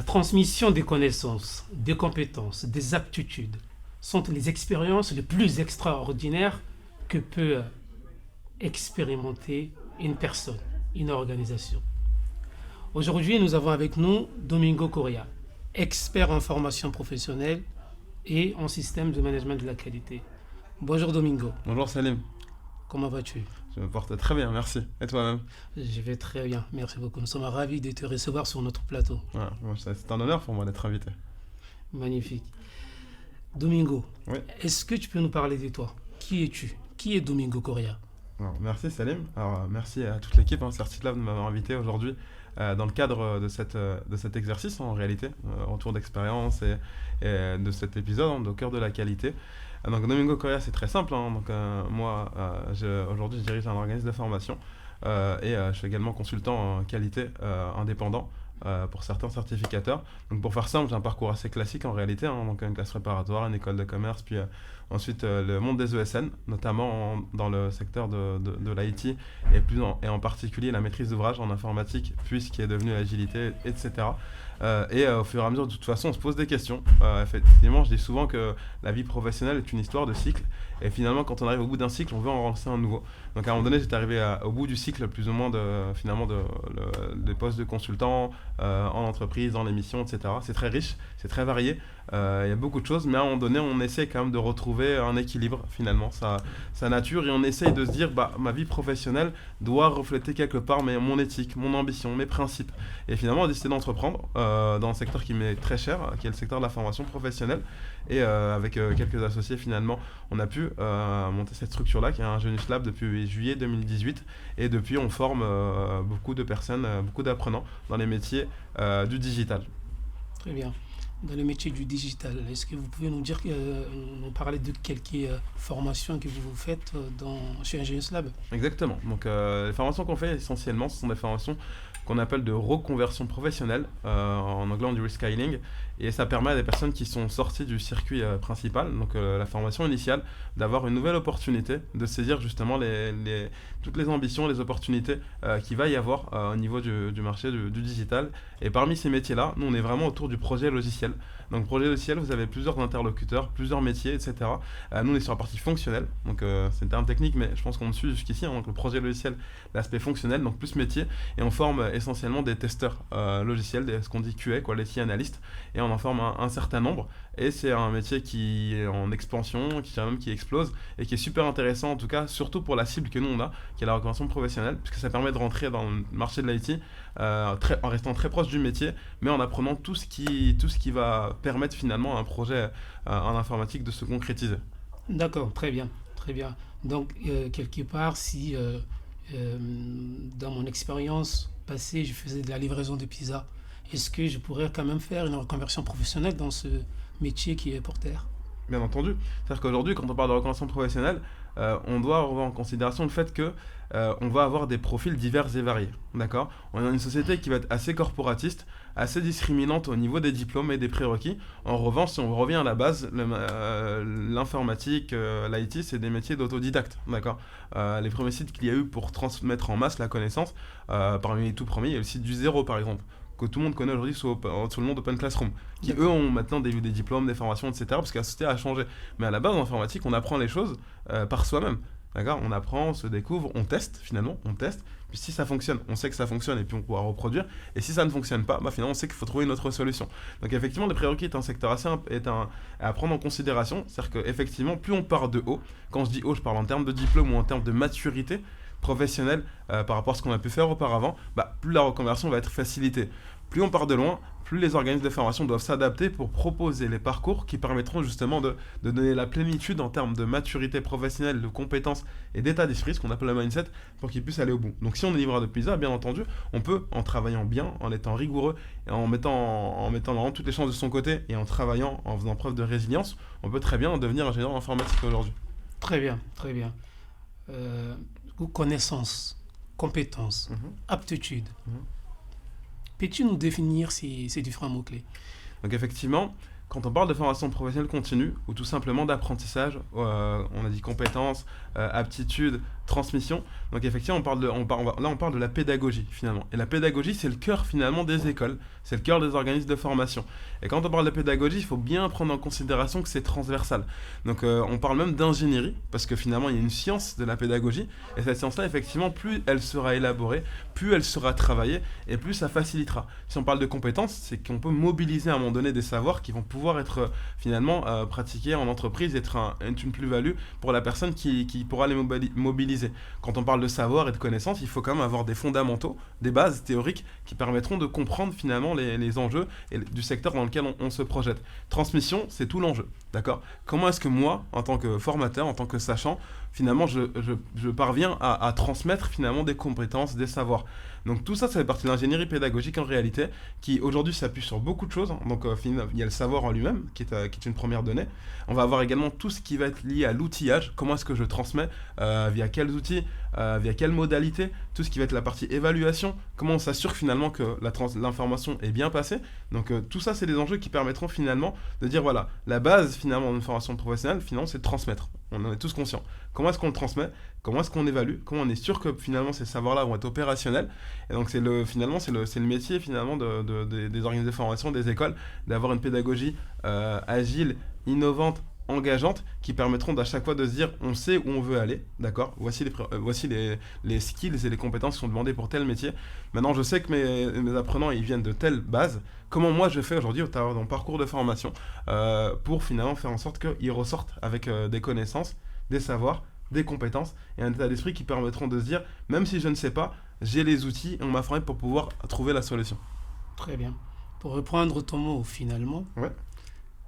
transmission des connaissances, des compétences, des aptitudes sont les expériences les plus extraordinaires que peut expérimenter une personne, une organisation. Aujourd'hui, nous avons avec nous Domingo Correa, expert en formation professionnelle et en système de management de la qualité. Bonjour Domingo. Bonjour Salim. Comment vas-tu? Je me porte très bien, merci. Et toi-même? Je vais très bien, merci beaucoup. Nous sommes ravis de te recevoir sur notre plateau. Voilà, c'est un honneur pour moi d'être invité. Magnifique. Domingo, Oui. est-ce que tu peux nous parler de toi? Qui es-tu? Qui est Domingo Correa? Alors, merci Salim. Alors, merci à toute l'équipe CertiLab de m'avoir invité aujourd'hui dans le cadre de cet exercice en réalité, retour d'expérience et de cet épisode au cœur de la qualité. Donc Domingo Correa, c'est très simple. Moi, aujourd'hui, je dirige un organisme de formation et je suis également consultant en qualité indépendant pour certains certificateurs. Donc pour faire simple, j'ai un parcours assez classique en réalité, donc une classe préparatoire, une école de commerce, puis ensuite le monde des ESN, notamment dans le secteur de l'IT et en particulier la maîtrise d'ouvrage en informatique, puis ce qui est devenu l'agilité, etc. Et au fur et à mesure, de toute façon, on se pose des questions. Effectivement, je dis souvent que la vie professionnelle est une histoire de cycle. Et finalement, quand on arrive au bout d'un cycle, on veut en relancer un nouveau. Donc à un moment donné, j'étais arrivé au bout du cycle, plus ou moins, des postes de consultant en entreprise, dans les missions, etc. C'est très riche, c'est très varié. Il y a beaucoup de choses, mais à un moment donné, on essaie quand même de retrouver un équilibre, finalement, sa nature. Et on essaye de se dire, ma vie professionnelle doit refléter quelque part mon éthique, mon ambition, mes principes. Et finalement, on a décidé d'entreprendre dans un secteur qui m'est très cher, qui est le secteur de la formation professionnelle. Et avec quelques associés, finalement, on a pu monter cette structure-là, qui est un Genius Lab depuis juillet 2018. Et depuis, on forme beaucoup de personnes, beaucoup d'apprenants dans les métiers du digital. Très bien. Dans le métier du digital, est-ce que vous pouvez nous dire, nous parler de quelques formations que vous faites chez un Genius Lab? Exactement. Donc, les formations qu'on fait essentiellement, ce sont des formations qu'on appelle de reconversion professionnelle. En anglais, on dit reskilling. Et ça permet à des personnes qui sont sorties du circuit principal, donc la formation initiale, d'avoir une nouvelle opportunité, de saisir justement toutes les ambitions, les opportunités qu'il va y avoir au niveau du marché du digital. Et parmi ces métiers-là, nous, on est vraiment autour du projet logiciel. Donc, projet logiciel, vous avez plusieurs interlocuteurs, plusieurs métiers, etc. Nous, on est sur la partie fonctionnelle. Donc, c'est un terme technique, mais je pense qu'on me suit jusqu'ici. Donc, le projet logiciel, l'aspect fonctionnel, donc plus métier. Et on forme essentiellement des testeurs logiciels, ce qu'on dit QA, quality analyst. Et on en forme un certain nombre. Et c'est un métier qui est en expansion, qui explose et qui est super intéressant, en tout cas, surtout pour la cible que nous on a, qui est la reconversion professionnelle, puisque ça permet de rentrer dans le marché de l'IT en restant très proche du métier, mais en apprenant tout ce qui va permettre finalement à un projet en informatique de se concrétiser. D'accord, très bien, très bien. Donc, quelque part, si dans mon expérience passée, je faisais de la livraison de pizza, est-ce que je pourrais quand même faire une reconversion professionnelle dans ce métier qui est porteur? Bien entendu. C'est-à-dire qu'aujourd'hui, quand on parle de reconversion professionnelle, on doit avoir en considération le fait que on va avoir des profils divers et variés. D'accord? On a une société qui va être assez corporatiste, assez discriminante au niveau des diplômes et des prérequis. En revanche, si on revient à la base, l'informatique, l'IT, c'est des métiers d'autodidacte. D'accord? Les premiers sites qu'il y a eu pour transmettre en masse la connaissance, parmi les tout premiers, il y a le site du Zéro, par exemple, que tout le monde connaît aujourd'hui sous le nom d'Open Classroom, qui eux ont maintenant des diplômes, des formations, etc. parce que la société a changé. Mais à la base, en informatique, on apprend les choses par soi-même. D'accord? On apprend, on se découvre, on teste finalement, Puis si ça fonctionne, on sait que ça fonctionne et puis on pourra reproduire. Et si ça ne fonctionne pas, finalement, on sait qu'il faut trouver une autre solution. Donc effectivement, les prérequis est un secteur à prendre en considération. C'est-à-dire qu'effectivement, plus on part de haut, quand je dis haut, je parle en termes de diplôme ou en termes de maturité professionnelle par rapport à ce qu'on a pu faire auparavant, plus la reconversion va être facilitée. Plus on part de loin, plus les organismes de formation doivent s'adapter pour proposer les parcours qui permettront justement de donner la plénitude en termes de maturité professionnelle, de compétences et d'état d'esprit, ce qu'on appelle le mindset, pour qu'ils puissent aller au bout. Donc si on est livreur de pizza, bien entendu, on peut, en travaillant bien, en étant rigoureux, et en mettant vraiment toutes les chances de son côté, et en travaillant, en faisant preuve de résilience, on peut très bien devenir ingénieur informatique aujourd'hui. Très bien, très bien. Connaissances, compétences, aptitudes. Peux-tu nous définir ces différents mots-clés? Donc effectivement, Quand on parle de formation professionnelle continue, ou tout simplement d'apprentissage, on a dit compétences, aptitudes, transmission. Donc effectivement, là on parle de la pédagogie finalement. Et la pédagogie, c'est le cœur finalement des écoles, c'est le cœur des organismes de formation. Et quand on parle de pédagogie, il faut bien prendre en considération que c'est transversal. Donc on parle même d'ingénierie, parce que finalement il y a une science de la pédagogie. Et cette science-là, effectivement, plus elle sera élaborée, plus elle sera travaillée, et plus ça facilitera. Si on parle de compétences, c'est qu'on peut mobiliser à un moment donné des savoirs qui vont pouvoir être finalement pratiqués en entreprise, être une plus-value pour la personne qui pourra les mobiliser. Quand on parle de savoir et de connaissances, il faut quand même avoir des fondamentaux, des bases théoriques qui permettront de comprendre finalement les enjeux du secteur dans lequel on se projette. Transmission, c'est tout l'enjeu, d'accord ? Comment est-ce que moi, en tant que formateur, en tant que sachant, finalement je parviens à transmettre finalement des compétences, des savoirs. Donc tout ça, ça fait partie de l'ingénierie pédagogique en réalité, qui aujourd'hui s'appuie sur beaucoup de choses. Donc il y a le savoir en lui-même, qui est une première donnée. On va avoir également tout ce qui va être lié à l'outillage. Comment est-ce que je transmets, via quels outils, via quelle modalité, tout ce qui va être la partie évaluation, comment on s'assure finalement que l'information est bien passée. Donc tout ça, c'est des enjeux qui permettront finalement de dire voilà, la base finalement d'une formation professionnelle, finalement, c'est de transmettre. On en est tous conscients. Comment est-ce qu'on le transmet ? Comment est-ce qu'on évalue ? Comment on est sûr que finalement ces savoirs-là vont être opérationnels ? Et donc c'est le métier finalement des organismes de formation, des écoles, d'avoir une pédagogie agile, innovante, engageante, qui permettront d'à chaque fois de se dire on sait où on veut aller, d'accord ? Voici les skills et les compétences qui sont demandées pour tel métier. Maintenant je sais que mes apprenants ils viennent de telle base. Comment moi je fais aujourd'hui dans mon parcours de formation pour finalement faire en sorte qu'ils ressortent avec des connaissances, des savoirs, des compétences et un état d'esprit qui permettront de se dire même si je ne sais pas, j'ai les outils et on m'a formé pour pouvoir trouver la solution. Très bien. Pour reprendre ton mot finalement, ouais.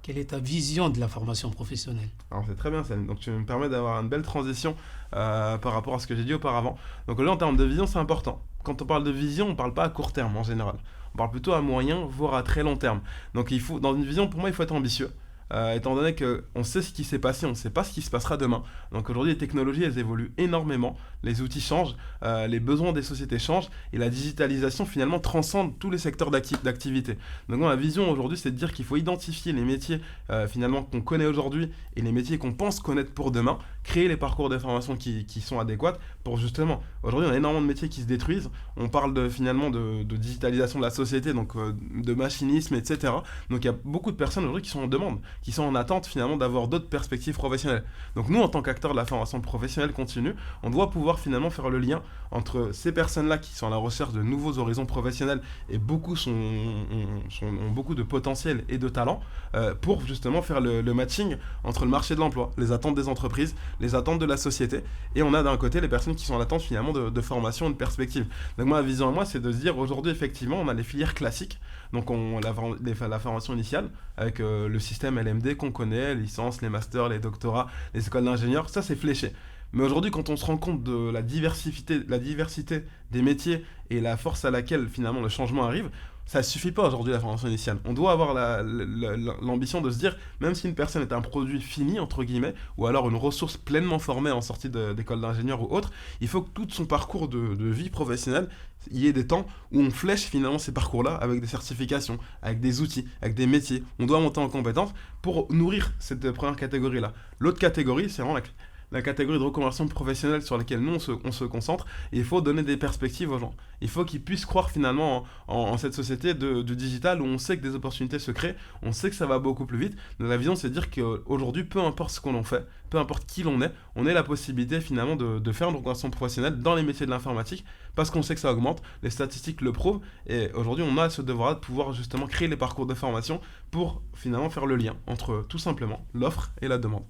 Quelle est ta vision de la formation professionnelle ? Alors c'est très bien Salim, donc tu me permets d'avoir une belle transition par rapport à ce que j'ai dit auparavant. Donc là en termes de vision c'est important. Quand on parle de vision, on ne parle pas à court terme en général. On parle plutôt à moyen, voire à très long terme. Donc dans une vision, pour moi, il faut être ambitieux. Étant donné qu'on sait ce qui s'est passé, on ne sait pas ce qui se passera demain. Donc aujourd'hui, les technologies, elles évoluent énormément, les outils changent, les besoins des sociétés changent, et la digitalisation, finalement, transcende tous les secteurs d'activité. Donc la vision aujourd'hui, c'est de dire qu'il faut identifier les métiers, finalement, qu'on connaît aujourd'hui, et les métiers qu'on pense connaître pour demain, créer les parcours de formation qui sont adéquats pour justement... Aujourd'hui, on a énormément de métiers qui se détruisent, on parle finalement de digitalisation de la société, donc de machinisme, etc. Donc il y a beaucoup de personnes aujourd'hui qui sont en demande, qui sont en attente finalement d'avoir d'autres perspectives professionnelles. Donc nous, en tant qu'acteurs de la formation professionnelle continue, on doit pouvoir finalement faire le lien entre ces personnes-là qui sont à la recherche de nouveaux horizons professionnels et beaucoup ont beaucoup de potentiel et de talent pour justement faire le matching entre le marché de l'emploi, les attentes des entreprises, les attentes de la société, et on a d'un côté les personnes qui sont en attente finalement de formation et de perspective. Donc moi, la vision à moi, c'est de se dire aujourd'hui, effectivement, on a les filières classiques, donc la formation initiale avec le système LMD qu'on connaît, les licences, les masters, les doctorats, les écoles d'ingénieurs, ça c'est fléché. Mais aujourd'hui, quand on se rend compte de la diversité des métiers et la force à laquelle finalement le changement arrive, ça ne suffit pas aujourd'hui la formation initiale. On doit avoir l'ambition de se dire, même si une personne est un produit fini, entre guillemets, ou alors une ressource pleinement formée en sortie d'école d'ingénieur ou autre, il faut que tout son parcours de vie professionnelle, il y ait des temps où on flèche finalement ces parcours-là avec des certifications, avec des outils, avec des métiers. On doit monter en compétences pour nourrir cette première catégorie-là. L'autre catégorie, c'est vraiment la catégorie de reconversion professionnelle sur laquelle nous on se concentre, et il faut donner des perspectives aux gens. Il faut qu'ils puissent croire finalement en cette société du digital où on sait que des opportunités se créent, on sait que ça va beaucoup plus vite. Donc la vision, c'est de dire qu'aujourd'hui, peu importe ce qu'on fait, peu importe qui l'on est, on ait la possibilité finalement de faire une reconversion professionnelle dans les métiers de l'informatique, parce qu'on sait que ça augmente, les statistiques le prouvent, et aujourd'hui on a ce devoir de pouvoir justement créer les parcours de formation pour finalement faire le lien entre tout simplement l'offre et la demande.